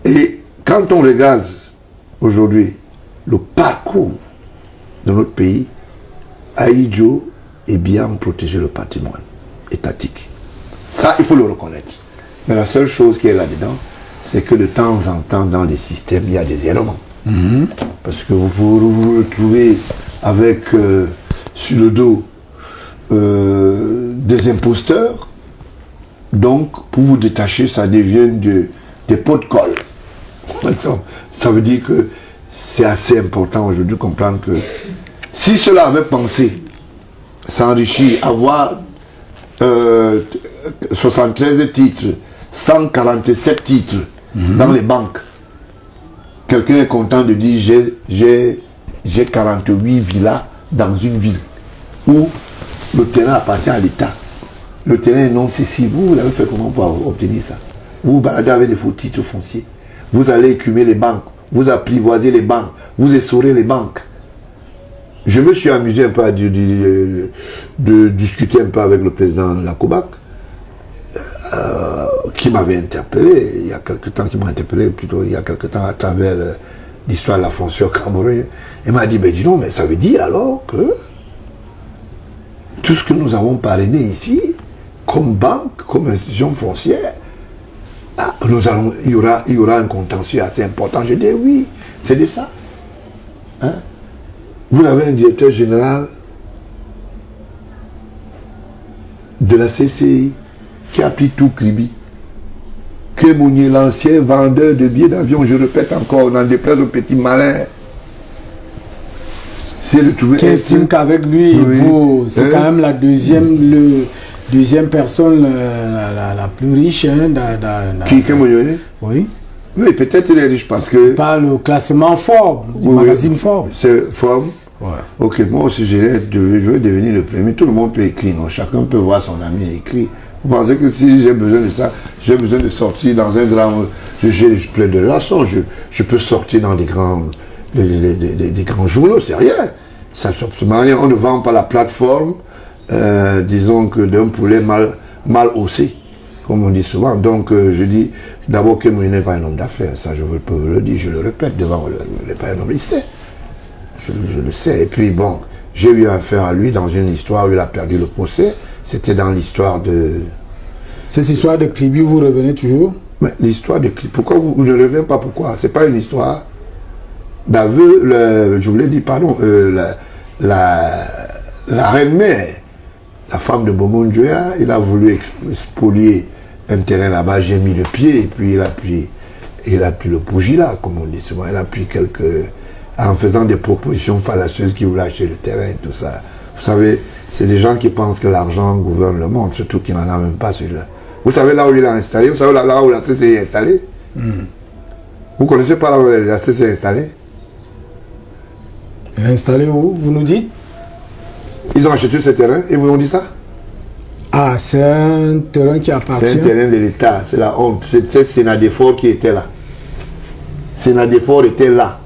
Et quand on regarde aujourd'hui le parcours de notre pays, Ahidjo est bien protéger le patrimoine étatique. Ça, il faut le reconnaître. Mais la seule chose qui est là-dedans, c'est que de temps en temps, dans les systèmes, il y a des errements. Parce que vous vous retrouvez avec, sur le dos, des imposteurs. Donc, pour vous détacher, ça devient des pots de colle. Ça veut dire que c'est assez important aujourd'hui de comprendre que si cela avait pensé s'enrichir, avoir 73 titres, 147 titres dans les banques, quelqu'un est content de dire j'ai 48 villas dans une ville où le terrain appartient à l'État. Le terrain est non cessible. Vous avez fait comment pour obtenir ça? Vous vous baladez avec des faux titres fonciers. Vous allez écumer les banques. Vous apprivoisez les banques. Vous essorez les banques. Je me suis amusé un peu à de discuter un peu avec le président de la COBAC, qui m'avait interpellé il y a quelque temps, il y a quelque temps à travers l'histoire de la foncière Cameroun. Il m'a dit, ben dis donc, mais ça veut dire alors que tout ce que nous avons parrainé ici, comme banque, comme institution foncière, il y aura un contentieux assez important. Je dis oui, c'est de ça. Hein? Vous avez un directeur général de la CCI qui a pris tout Kribi. Kemounié, l'ancien vendeur de billets d'avion, je répète encore, n'en déplaise au petit malin. Qui estime qu'avec lui, oui, c'est quand même la deuxième personne la plus riche. Hein, qui Kemounié? Oui. Oui, peut-être il est riche parce que... Par le classement Forbes, du magazine Forbes. C'est Forbes. Ouais. Ok, moi aussi je veux devenir le premier. Tout le monde peut écrire, non? Chacun peut voir son ami écrire. Vous pensez que si j'ai besoin de ça, j'ai besoin de sortir dans un grand... J'ai plein de relations, je peux sortir dans des grands journaux, c'est rien. Ça, on ne vend pas la plateforme, disons que d'un poulet mal haussé, comme on dit souvent. Donc je dis d'abord que Moïse n'est pas un homme d'affaires, ça je peux le dire, je le répète devant il n'est pas un homme, il sait. Je le sais. Et puis bon, j'ai eu affaire à lui dans une histoire où il a perdu le procès. C'était dans l'histoire de... Cette histoire de Kribi, vous revenez toujours? Mais l'histoire de Kribi, pourquoi vous ne revenez pas? Pourquoi? C'est pas une histoire d'aveu, je voulais dire, pardon, la reine-mère, la femme de Bomondjoya, il a voulu spolier un terrain là-bas, j'ai mis le pied, et puis il a pris le bougie là, comme on dit souvent, il a pris en faisant des propositions fallacieuses qui voulaient acheter le terrain et tout ça. Vous savez, c'est des gens qui pensent que l'argent gouverne le monde, surtout qu'il n'en a même pas celui-là. Vous savez là où il a installé? Vous savez là où la CCI est installée? Vous connaissez pas là où la CCI est installée? Elle est installée où? Vous nous dites? Ils ont acheté ce terrain et vous ont dit ça? Ah, c'est un terrain qui appartient. C'est un terrain de l'État, c'est la honte. C'était Sénadefort qui était là. Sénadefort était là.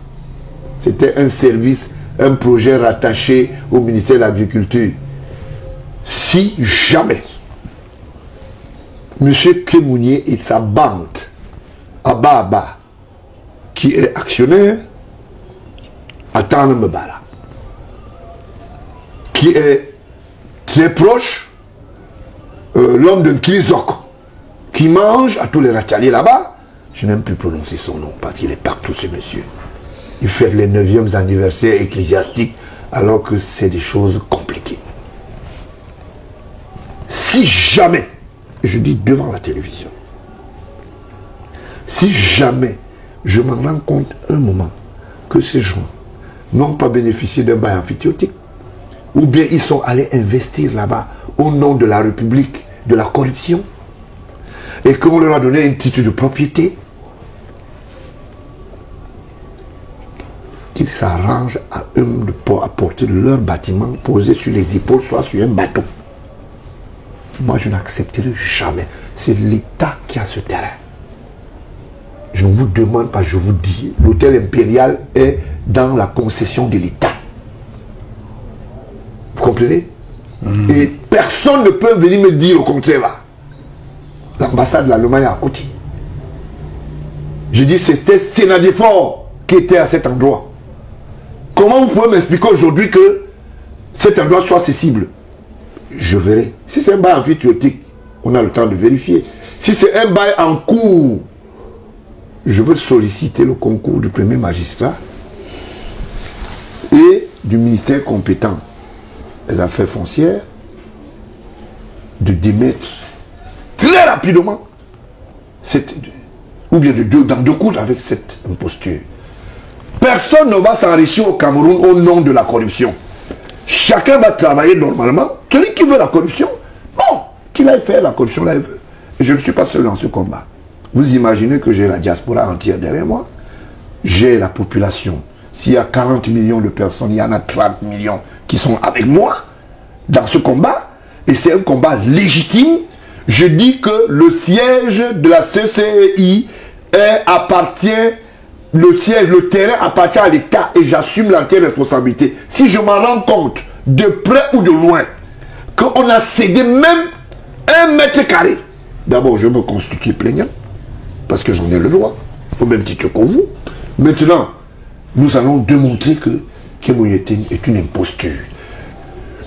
C'était un service, un projet rattaché au ministère de l'Agriculture. Si jamais M. Kemounié et sa bande, Abba, qui est actionnaire, Atane Mbala, qui est très proche, l'homme de Kizok, qui mange à tous les rataliers là-bas, je n'aime plus prononcer son nom parce qu'il est partout ce monsieur. Il fait les 9e anniversaires ecclésiastiques alors que c'est des choses compliquées. Si jamais, je dis devant la télévision, si jamais je m'en rends compte un moment que ces gens n'ont pas bénéficié d'un bail amphithéotique, ou bien ils sont allés investir là-bas au nom de la République, de la corruption, et qu'on leur a donné un titre de propriété, qu'ils s'arrangent à eux de apporter leur bâtiment posé sur les épaules, soit sur un bateau. Moi, je n'accepterai jamais. C'est l'État qui a ce terrain. Je ne vous demande pas, je vous dis, l'hôtel impérial est dans la concession de l'État. Vous comprenez? Et personne ne peut venir me dire au contraire là. L'ambassade de l'Allemagne est à côté. Je dis, c'était Sénadéfort qui était à cet endroit. Comment vous pouvez m'expliquer aujourd'hui que cet endroit soit accessible? Je verrai. Si c'est un bail amphithéotique, on a le temps de vérifier. Si c'est un bail en cours, je veux solliciter le concours du premier magistrat et du ministère compétent des affaires foncières de démettre très rapidement ou bien dans deux coups avec cette imposture. Personne ne va s'enrichir au Cameroun au nom de la corruption. Chacun va travailler normalement. Celui qui veut la corruption, bon, qu'il aille faire la corruption là il veut. Et je ne suis pas seul dans ce combat. Vous imaginez que j'ai la diaspora entière derrière moi. J'ai la population. S'il y a 40 millions de personnes, il y en a 30 millions qui sont avec moi dans ce combat. Et c'est un combat légitime. Je dis que le siège de la CCI le terrain appartient à l'État et j'assume l'entière responsabilité. Si je m'en rends compte, de près ou de loin, qu'on a cédé même 1 mètre carré, d'abord je me constitue plaignant, parce que j'en ai le droit, au même titre que vous. Maintenant, nous allons démontrer que Kemoyeten est une imposture.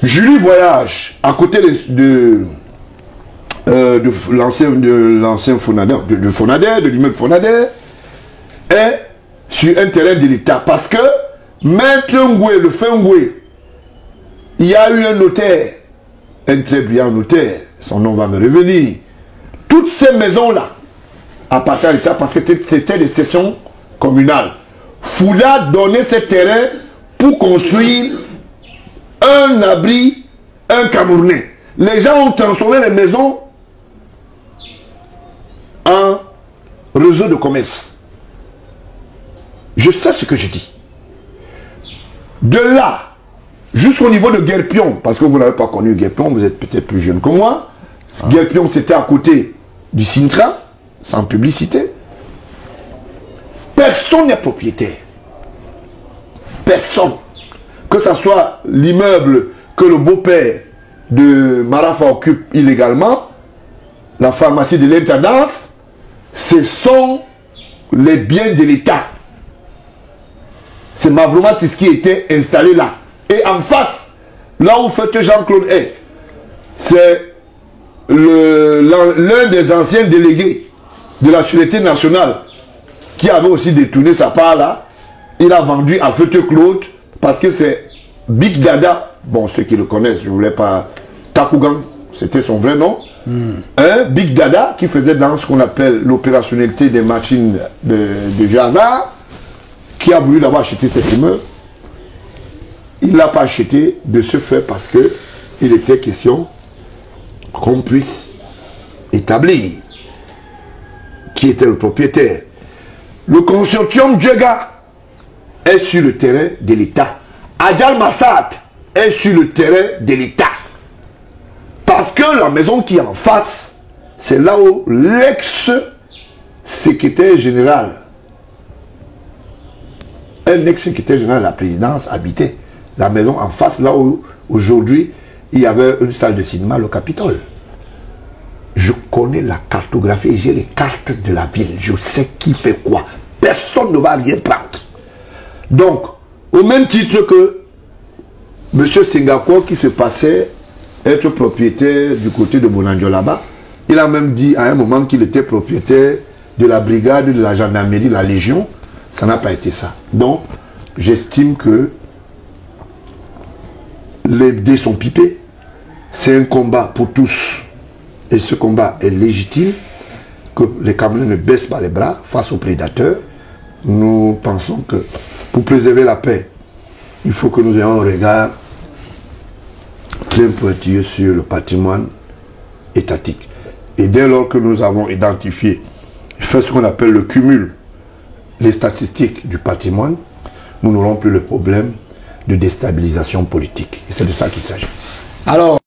Julie Voyage, à côté de l'ancien Fonader, de l'immeuble Fonader, est sur un terrain de l'État. Parce que Maître Ngoué, le fin Ngoué, il y a eu un notaire, un très brillant notaire, son nom va me revenir. Toutes ces maisons-là appartiennent à l'État parce que c'était des sessions communales. Fouda donnait ce terrain pour construire un abri, un Camerounais. Les gens ont transformé les maisons en réseau de commerce. Je sais ce que je dis. De là, jusqu'au niveau de Guerpion, parce que vous n'avez pas connu Guerpion, vous êtes peut-être plus jeune que moi. Guerpion, c'était à côté du Sintra, sans publicité. Personne n'est propriétaire. Personne. Que ce soit l'immeuble que le beau-père de Marafa occupe illégalement, la pharmacie de l'intendance, ce sont les biens de l'État. C'est Mavromatis qui était installé là. Et en face, là où fait Jean-Claude est, c'est l'un des anciens délégués de la Sûreté nationale qui avait aussi détourné sa part là. Il a vendu à Feu Claude parce que c'est Big Dada. Bon, ceux qui le connaissent, je ne voulais pas... Takougan, c'était son vrai nom. Un Big Dada qui faisait dans ce qu'on appelle l'opérationnalité des machines de jeu hasard, qui a voulu d'abord acheter cet immeuble. Il ne l'a pas acheté de ce fait parce que il était question qu'on puisse établir qui était le propriétaire. Le consortium Djega est sur le terrain de l'État. Adjal Massad est sur le terrain de l'État. Parce que la maison qui est en face, c'est là où l'ex-secrétaire général, un ex-secrétaire général de la présidence habitait. La maison en face, là où aujourd'hui il y avait une salle de cinéma, le Capitole. Je connais la cartographie et j'ai les cartes de la ville. Je sais qui fait quoi. Personne ne va rien prendre. Donc, au même titre que M. Singapour qui se passait être propriétaire du côté de Bonanjo là-bas, il a même dit à un moment qu'il était propriétaire de la brigade de la gendarmerie, la Légion. Ça n'a pas été ça. Donc, j'estime que les dés sont pipés. C'est un combat pour tous. Et ce combat est légitime. Que les Camerounais ne baissent pas les bras face aux prédateurs. Nous pensons que pour préserver la paix, il faut que nous ayons un regard très pointilleux sur le patrimoine étatique. Et dès lors que nous avons identifié, fait ce qu'on appelle le cumul, les statistiques du patrimoine, nous n'aurons plus le problème de déstabilisation politique. Et c'est de ça qu'il s'agit. Alors,